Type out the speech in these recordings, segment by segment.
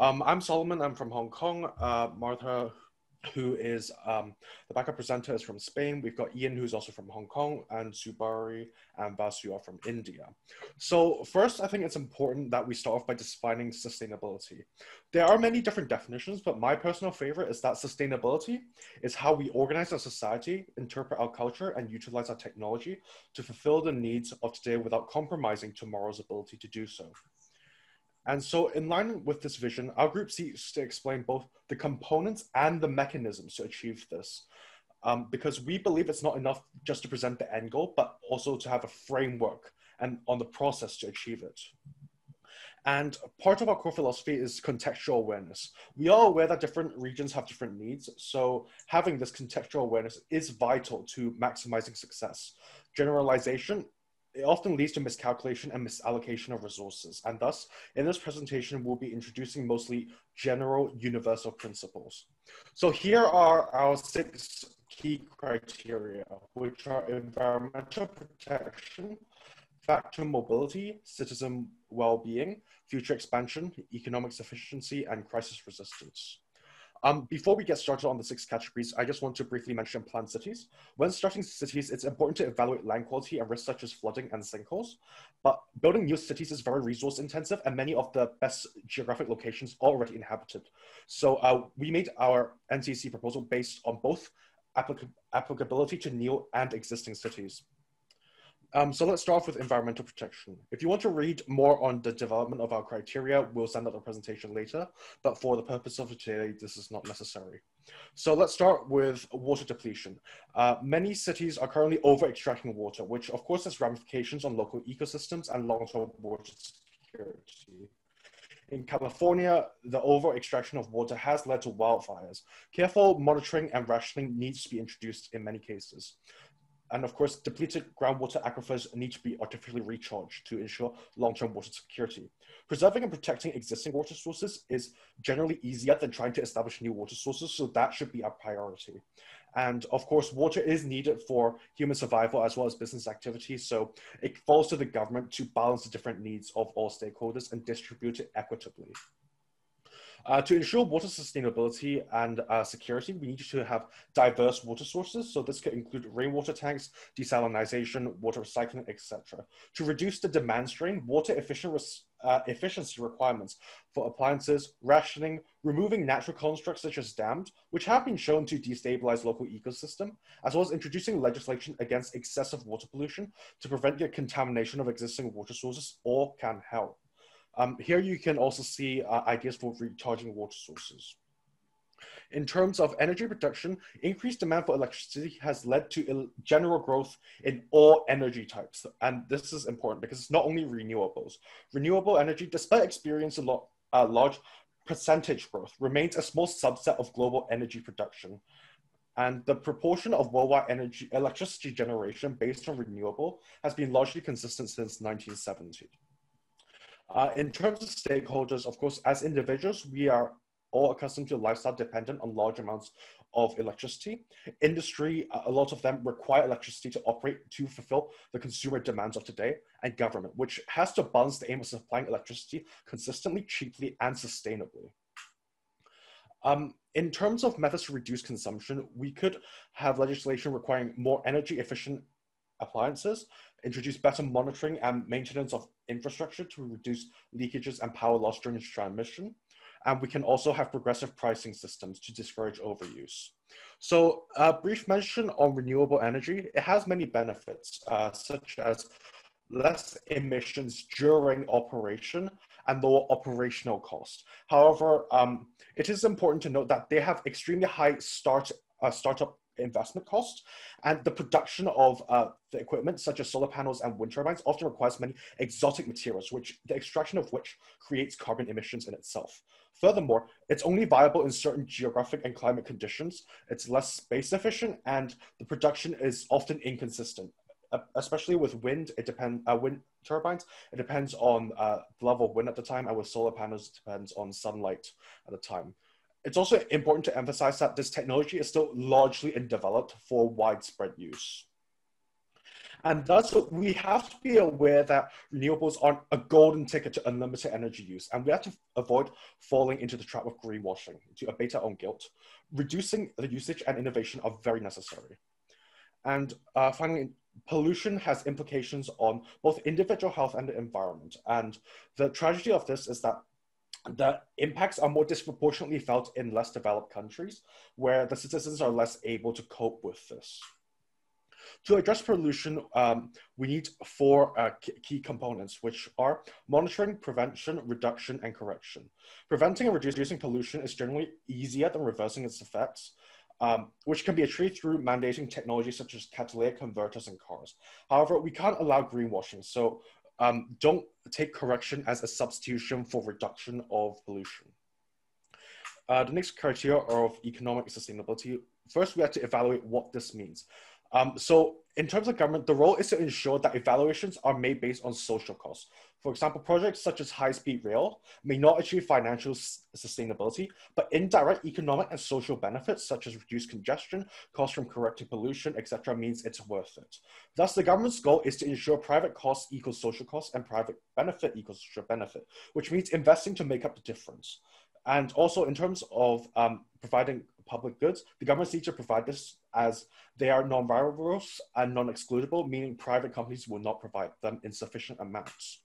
I'm Solomon. I'm from Hong Kong. Martha, who is the backup presenter, is from Spain. We've got Ian, who's also from Hong Kong, and Subari and Vasu are from India. So first, I think it's important that we start off by defining sustainability. There are many different definitions, but my personal favorite is that sustainability is how we organize our society, interpret our culture, and utilize our technology to fulfill the needs of today without compromising tomorrow's ability to do so. And so, in line with this vision, our group seeks to explain both the components and the mechanisms to achieve this, because we believe it's not enough just to present the end goal, but also to have a framework and on the process to achieve it. And part of our core philosophy is contextual awareness. We are aware that different regions have different needs, so having this contextual awareness is vital to maximizing success. Generalization, it often leads to miscalculation and misallocation of resources. And thus, in this presentation, we'll be introducing mostly general universal principles. So here are our 6 key criteria, which are environmental protection, factor mobility, citizen well-being, future expansion, economic sufficiency, and crisis resistance. Before we get started on the 6 categories, I just want to briefly mention planned cities. When starting cities, it's important to evaluate land quality and risks such as flooding and sinkholes. But building new cities is very resource intensive, and many of the best geographic locations are already inhabited. So we made our NCC proposal based on both applicability to new and existing cities. So let's start off with environmental protection. If you want to read more on the development of our criteria, we'll send out the presentation later, but for the purpose of today, this is not necessary. So let's start with water depletion. Many cities are currently over-extracting water, which of course has ramifications on local ecosystems and long-term water security. In California, the over-extraction of water has led to wildfires. Careful monitoring and rationing needs to be introduced in many cases. And of course, depleted groundwater aquifers need to be artificially recharged to ensure long-term water security. Preserving and protecting existing water sources is generally easier than trying to establish new water sources, so that should be our priority. And of course, water is needed for human survival as well as business activity, so it falls to the government to balance the different needs of all stakeholders and distribute it equitably. To ensure water sustainability and security, we need to have diverse water sources. So this could include rainwater tanks, desalination, water recycling, etc. To reduce the demand strain, water efficiency requirements for appliances, rationing, removing natural constructs such as dams, which have been shown to destabilize local ecosystem, as well as introducing legislation against excessive water pollution to prevent the contamination of existing water sources, all can help. Here you can also see ideas for recharging water sources. In terms of energy production, increased demand for electricity has led to general growth in all energy types. And this is important because it's not only renewables. Renewable energy, despite experiencing a large percentage growth, remains a small subset of global energy production. And the proportion of worldwide electricity generation based on renewable has been largely consistent since 1970. In terms of stakeholders, of course, as individuals, we are all accustomed to a lifestyle dependent on large amounts of electricity. Industry, a lot of them require electricity to operate to fulfill the consumer demands of today, and government, which has to balance the aim of supplying electricity consistently, cheaply, and sustainably. In terms of methods to reduce consumption, we could have legislation requiring more energy efficient appliances, introduce better monitoring and maintenance of infrastructure to reduce leakages and power loss during transmission. And we can also have progressive pricing systems to discourage overuse. So a brief mention on renewable energy, it has many benefits, such as less emissions during operation and lower operational costs. However, it is important to note that they have extremely high startup investment costs, and the production of the equipment such as solar panels and wind turbines often requires many exotic materials, which the extraction of which creates carbon emissions in itself. Furthermore, it's only viable in certain geographic and climate conditions. It's less space efficient, and the production is often inconsistent. Especially with wind, wind turbines, it depends on the level of wind at the time, and with solar panels, it depends on sunlight at the time. It's also important to emphasize that this technology is still largely undeveloped for widespread use. And thus, we have to be aware that renewables aren't a golden ticket to unlimited energy use, and we have to avoid falling into the trap of greenwashing to abate our own guilt. Reducing the usage and innovation are very necessary. And finally, pollution has implications on both individual health and the environment. And the tragedy of this is that the impacts are more disproportionately felt in less developed countries, where the citizens are less able to cope with this. To address pollution, we need four key components, which are monitoring, prevention, reduction, and correction. Preventing and reducing pollution is generally easier than reversing its effects, which can be achieved through mandating technologies such as catalytic converters in cars. However, we can't allow greenwashing, so don't take correction as a substitution for reduction of pollution. The next criteria of economic sustainability. First, we have to evaluate what this means. So in terms of government, the role is to ensure that evaluations are made based on social costs. For example, projects such as high-speed rail may not achieve financial sustainability, but indirect economic and social benefits such as reduced congestion, costs from correcting pollution, etc., means it's worth it. Thus, the government's goal is to ensure private costs equals social costs and private benefit equals social benefit, which means investing to make up the difference. And also in terms of providing public goods, the governments need to provide this as they are non-variables and non-excludable, meaning private companies will not provide them in sufficient amounts.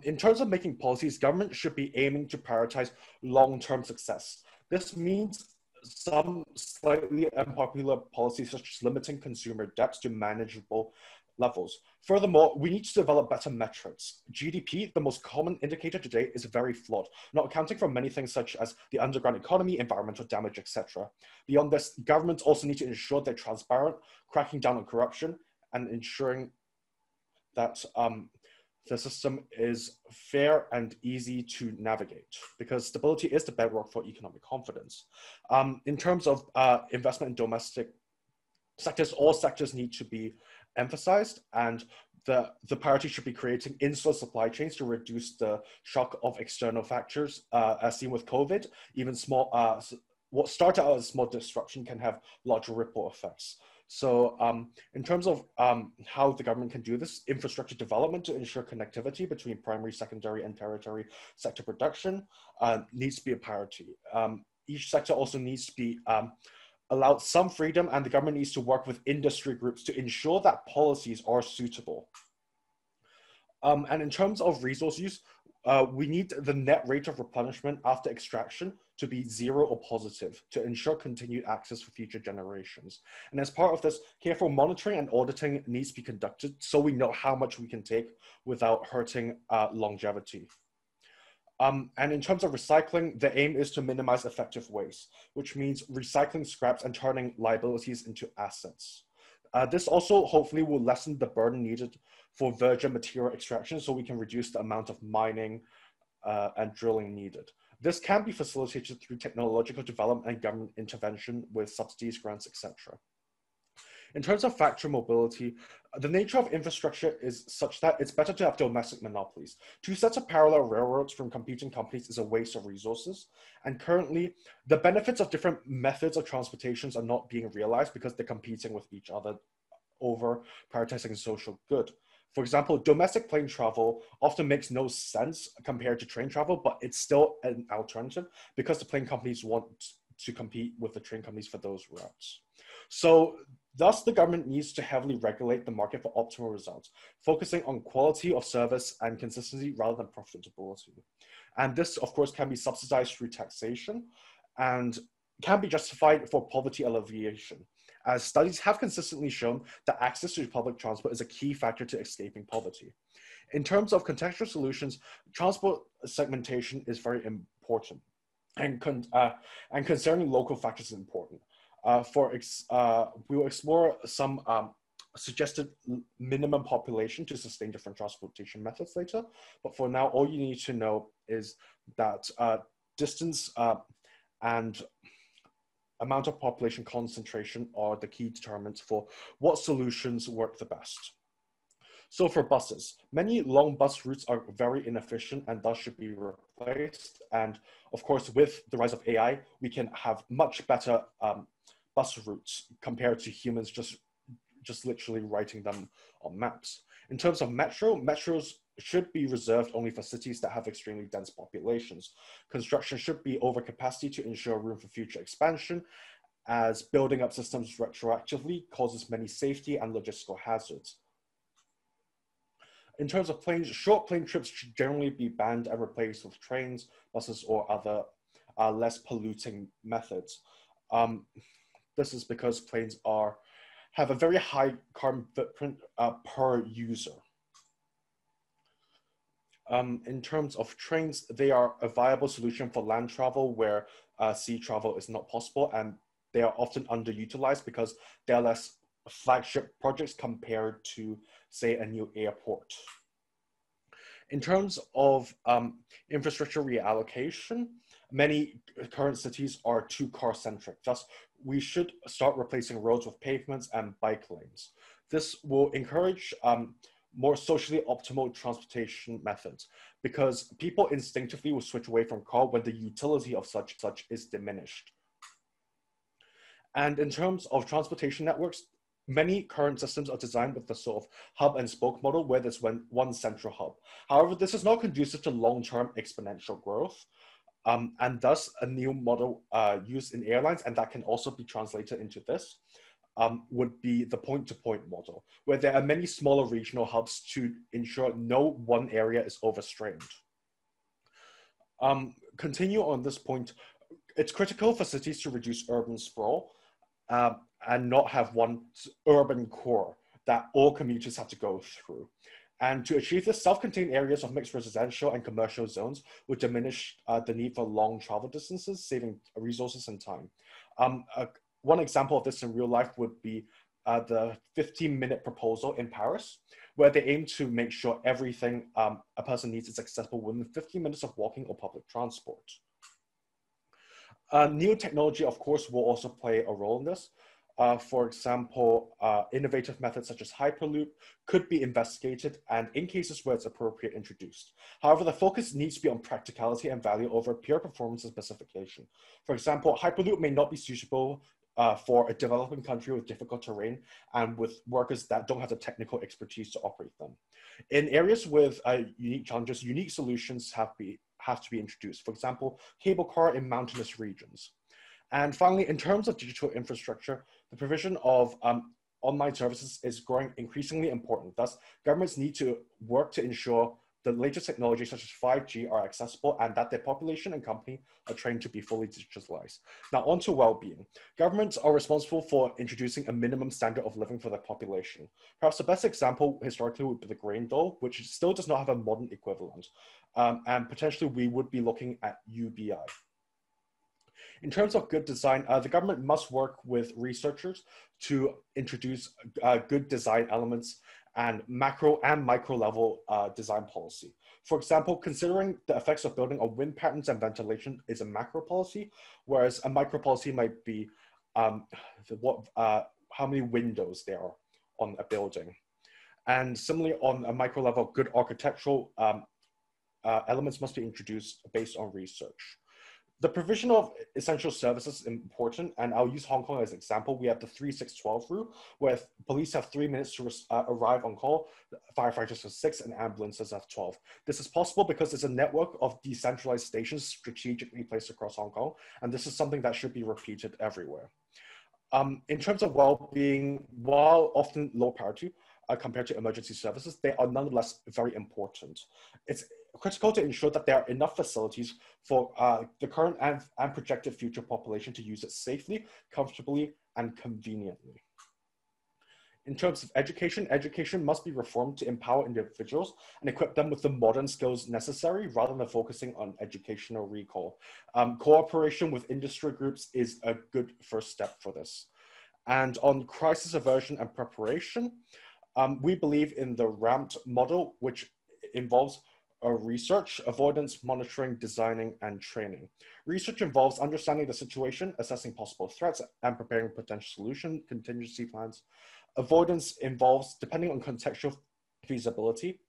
In terms of making policies, government should be aiming to prioritize long-term success. This means some slightly unpopular policies such as limiting consumer debts to manageable levels. Furthermore, we need to develop better metrics. GDP, the most common indicator today, is very flawed, not accounting for many things such as the underground economy, environmental damage, etc. Beyond this, governments also need to ensure they're transparent, cracking down on corruption, and ensuring that the system is fair and easy to navigate, because stability is the bedrock for economic confidence. In terms of investment in domestic sectors, all sectors need to be emphasized, and the priority should be creating in-source supply chains to reduce the shock of external factors, as seen with COVID. Even small, what started out as small disruption can have larger ripple effects. So in terms of how the government can do this, infrastructure development to ensure connectivity between primary, secondary, and tertiary sector production needs to be a priority. Each sector also needs to be allowed some freedom, and the government needs to work with industry groups to ensure that policies are suitable. And in terms of resource use, we need the net rate of replenishment after extraction to be 0 or positive to ensure continued access for future generations. And as part of this, careful monitoring and auditing needs to be conducted so we know how much we can take without hurting longevity. And in terms of recycling, the aim is to minimize effective waste, which means recycling scraps and turning liabilities into assets. This also hopefully will lessen the burden needed for virgin material extraction so we can reduce the amount of mining and drilling needed. This can be facilitated through technological development and government intervention with subsidies, grants, etc. In terms of factory mobility, the nature of infrastructure is such that it's better to have domestic monopolies. Two sets of parallel railroads from competing companies is a waste of resources. And currently, the benefits of different methods of transportations are not being realized because they're competing with each other over prioritizing social good. For example, domestic plane travel often makes no sense compared to train travel, but it's still an alternative because the plane companies want to compete with the train companies for those routes. So thus, the government needs to heavily regulate the market for optimal results, focusing on quality of service and consistency rather than profitability. And this, of course, can be subsidized through taxation and can be justified for poverty alleviation, as studies have consistently shown that access to public transport is a key factor to escaping poverty. In terms of contextual solutions, transport segmentation is very important, and concerning local factors is important. We will explore some suggested minimum population to sustain different transportation methods later. But for now, all you need to know is that distance and amount of population concentration are the key determinants for what solutions work the best. So for buses, many long bus routes are very inefficient and thus should be replaced. And of course, with the rise of AI, we can have much better bus routes compared to humans just just literally writing them on maps. In terms of metros should be reserved only for cities that have extremely dense populations. Construction should be over capacity to ensure room for future expansion, as building up systems retroactively causes many safety and logistical hazards. In terms of planes, short plane trips should generally be banned and replaced with trains, buses, or other less polluting methods. This is because planes have a very high carbon footprint per user. In terms of trains, they are a viable solution for land travel where sea travel is not possible, and they are often underutilized because they are less flagship projects compared to, say, a new airport. In terms of infrastructure reallocation, many current cities are too car-centric. Thus, we should start replacing roads with pavements and bike lanes. This will encourage more socially optimal transportation methods, because people instinctively will switch away from car when the utility of such is diminished. And in terms of transportation networks, many current systems are designed with the sort of hub and spoke model where there's one central hub. However, this is not conducive to long-term exponential growth. And thus a new model used in airlines, and that can also be translated into this, would be the point-to-point model, where there are many smaller regional hubs to ensure no one area is overstrained. Continue on this point, it's critical for cities to reduce urban sprawl and not have one urban core that all commuters have to go through. And to achieve this, self-contained areas of mixed residential and commercial zones would diminish the need for long travel distances, saving resources and time. One example of this in real life would be the 15-minute proposal in Paris, where they aim to make sure everything a person needs is accessible within 15 minutes of walking or public transport. New technology, of course, will also play a role in this. For example, innovative methods such as Hyperloop could be investigated and, in cases where it's appropriate, introduced. However, the focus needs to be on practicality and value over pure performance and specification. For example, Hyperloop may not be suitable for a developing country with difficult terrain and with workers that don't have the technical expertise to operate them. In areas with unique challenges, unique solutions have to be introduced. For example, cable car in mountainous regions. And finally, in terms of digital infrastructure, the provision of online services is growing increasingly important. Thus, governments need to work to ensure the latest technologies such as 5G are accessible and that their population and company are trained to be fully digitalized. Now, on to well-being. Governments are responsible for introducing a minimum standard of living for their population. Perhaps the best example historically would be the grain dole, which still does not have a modern equivalent. And potentially we would be looking at UBI. In terms of good design, the government must work with researchers to introduce good design elements and macro and micro level design policy. For example, considering the effects of building on wind patterns and ventilation is a macro policy, whereas a micro policy might be how many windows there are on a building. And similarly, on a micro level, good architectural elements must be introduced based on research. The provision of essential services is important, and I'll use Hong Kong as an example. We have the 3-6-12 rule, where police have 3 minutes to arrive on call, firefighters have 6, and ambulances have 12. This is possible because there's a network of decentralized stations strategically placed across Hong Kong, and this is something that should be repeated everywhere. In terms of well-being, while often low priority compared to emergency services, they are nonetheless very important. It's critical to ensure that there are enough facilities for the current and projected future population to use it safely, comfortably, and conveniently. In terms of education, education must be reformed to empower individuals and equip them with the modern skills necessary rather than focusing on educational recall. Cooperation with industry groups is a good first step for this. And on crisis aversion and preparation, we believe in the ramped model, which involves research, avoidance, monitoring, designing, and training. Research involves understanding the situation, assessing possible threats, and preparing potential solution contingency plans. Avoidance involves, depending on contextual feasibility,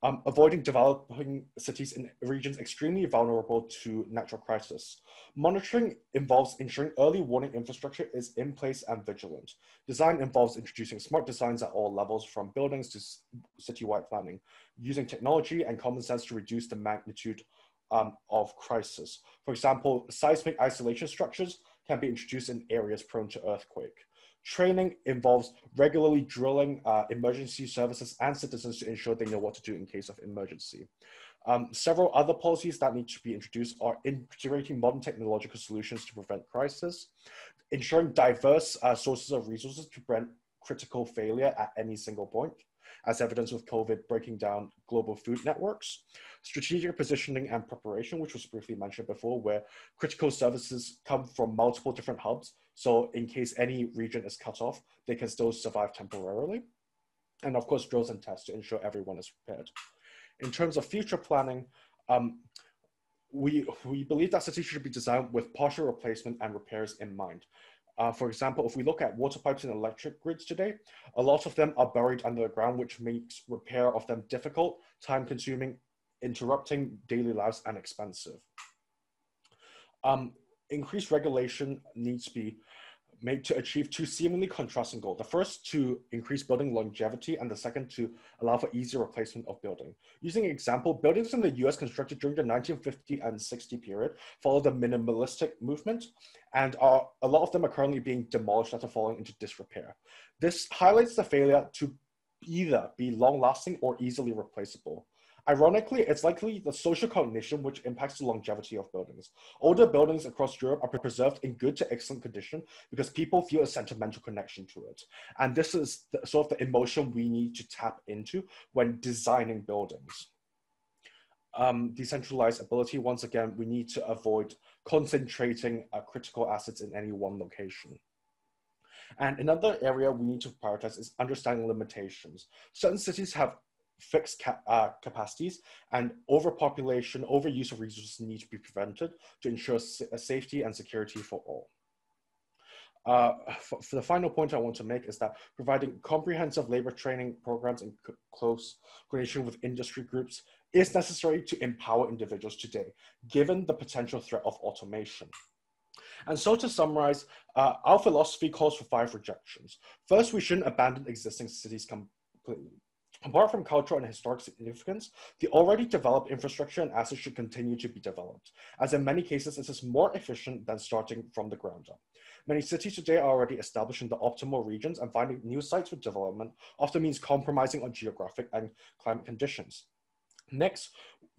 avoiding developing cities in regions extremely vulnerable to natural crisis. Monitoring involves ensuring early warning infrastructure is in place and vigilant. Design involves introducing smart designs at all levels, from buildings to citywide planning, using technology and common sense to reduce the magnitude of crisis. For example, seismic isolation structures can be introduced in areas prone to earthquake. Training involves regularly drilling emergency services and citizens to ensure they know what to do in case of emergency. Several other policies that need to be introduced are integrating modern technological solutions to prevent crisis, ensuring diverse sources of resources to prevent critical failure at any single point, as evidenced with COVID breaking down global food networks, strategic positioning and preparation, which was briefly mentioned before, where critical services come from multiple different hubs. So in case any region is cut off, they can still survive temporarily. And of course, drills and tests to ensure everyone is prepared. In terms of future planning, we believe that cities should be designed with partial replacement and repairs in mind. For example, if we look at water pipes and electric grids today, a lot of them are buried under the ground, which makes repair of them difficult, time-consuming, interrupting daily lives, and expensive. Increased regulation needs to be made to achieve two seemingly contrasting goals. The first, to increase building longevity, and the second, to allow for easier replacement of building. Using an example, buildings in the US constructed during the 1950 and 60 period follow the minimalistic movement, and a lot of them are currently being demolished after falling into disrepair. This highlights the failure to either be long-lasting or easily replaceable. Ironically, it's likely the social cognition which impacts the longevity of buildings. Older buildings across Europe are preserved in good to excellent condition because people feel a sentimental connection to it. And this is sort of the emotion we need to tap into when designing buildings. Decentralized ability, once again, we need to avoid concentrating critical assets in any one location. And another area we need to prioritize is understanding limitations. Certain cities have fixed capacities, and overpopulation, overuse of resources need to be prevented to ensure safety and security for all. For the final point I want to make is that providing comprehensive labor training programs in close coordination with industry groups is necessary to empower individuals today, given the potential threat of automation. And so to summarize, our philosophy calls for 5 rejections. First, we shouldn't abandon existing cities completely. Apart from cultural and historic significance, the already developed infrastructure and assets should continue to be developed, as in many cases, this is more efficient than starting from the ground up. Many cities today are already established in the optimal regions, and finding new sites for development often means compromising on geographic and climate conditions. Next,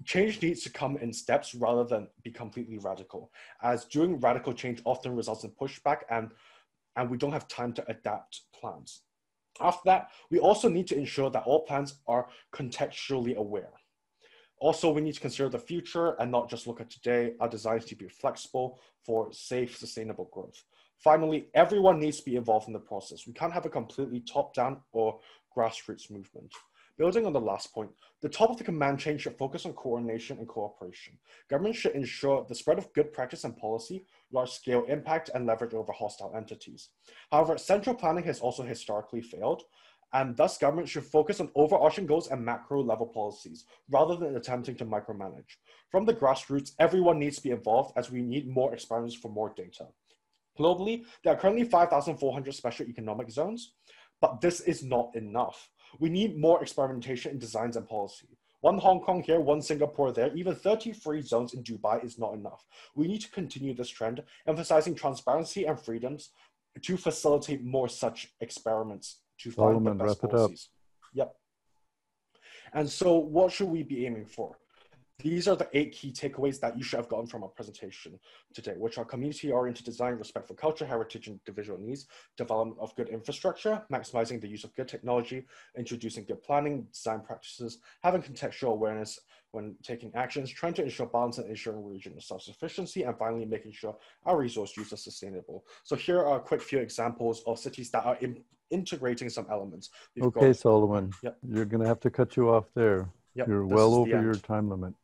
change needs to come in steps rather than be completely radical, as doing radical change often results in pushback and we don't have time to adapt plans. After that, we also need to ensure that all plans are contextually aware. Also, we need to consider the future and not just look at today. Our designs need to be flexible for safe, sustainable growth. Finally, everyone needs to be involved in the process. We can't have a completely top-down or grassroots movement. Building on the last point, the top of the command chain should focus on coordination and cooperation. Government should ensure the spread of good practice and policy, large-scale impact, and leverage over hostile entities. However, central planning has also historically failed, and thus government should focus on overarching goals and macro-level policies, rather than attempting to micromanage. From the grassroots, everyone needs to be involved, as we need more experiments for more data. Globally, there are currently 5,400 special economic zones, but this is not enough. We need more experimentation in designs and policy. One Hong Kong here, one Singapore there, even 33 zones in Dubai is not enough. We need to continue this trend, emphasizing transparency and freedoms to facilitate more such experiments to find the best policies. Yep. And so what should we be aiming for? These are the 8 key takeaways that you should have gotten from our presentation today, which are community-oriented design, respect for culture, heritage, and individual needs, development of good infrastructure, maximizing the use of good technology, introducing good planning, design practices, having contextual awareness when taking actions, trying to ensure balance and ensuring regional self-sufficiency, and finally making sure our resource use is sustainable. So here are a quick few examples of cities that are integrating some elements. Okay, Solomon, yep. You're going to have to cut you off there. Yep, you're well over your time limit.